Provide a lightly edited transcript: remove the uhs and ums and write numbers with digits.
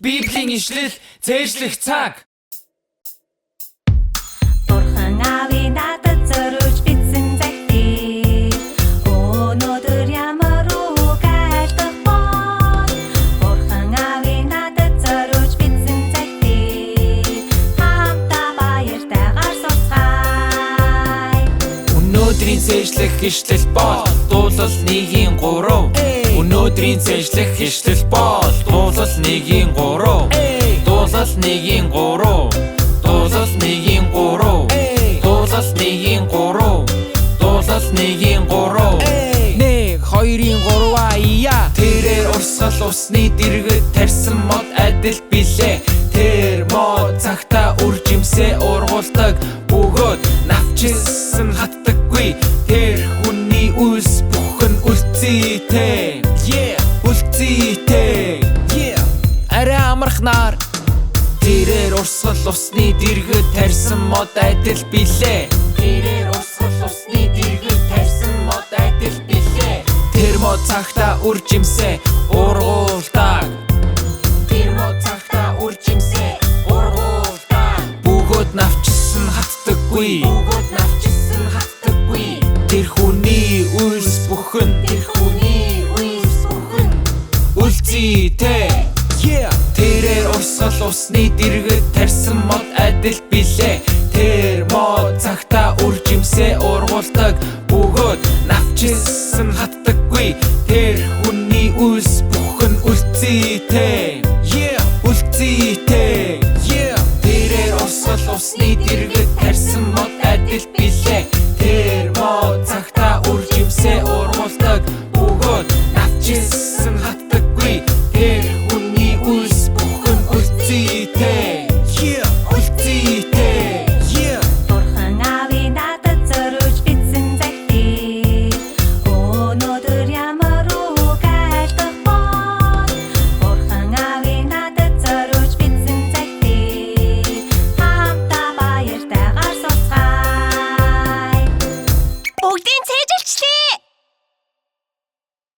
Библийн ишлэл цээжлэх цаг. Бурхан аавын надад зориулж бичсэн захидал. Өнөөдөр ямар үг айлдах бол Бурхан аавын надад зориулж бичсэн захидал. Хамтаа баяртайгаар сурцгаая. Өнөөдрийн цээжлэх ишлэл бол дуулал 1:3. Өнөөдрийн цээжлэх ишлэл бол дуулал 1:3. Дуулал 1:3. Дуулал 1:3. Дуулал 1:3. Дуулал 1:3. 1-2-3 ая. Тэрээр урсгал усны дэргэд тарьсан мод адил билээ. Тэр мод цагта үржимсээ ургуулдаг. Бөгөөд навчилсан хатдаггүй. Тэр хүний үлс бүхэн үлцээтэй. Үлцээтэй. Арай амархнаар тэрээр урсгал усны дэргэд тарьсан мод адил билээ. Тэрээр урсгал усны дэргэд тарьсан мод адил билээ. Тэр мод цагта үржимсээ ургуулдаг. Тэр мод цагта үржимсээ ургуулдаг. Бөгөөд навчилсан хатдаггүй. Бөгөөд навчилсан хатдаггүй. Тэр хүний үлс бүхэн. Тэр хүний үлс бүхэн үлцээтэй. Тэрээр урсгал усны дэргэд тарьсан мод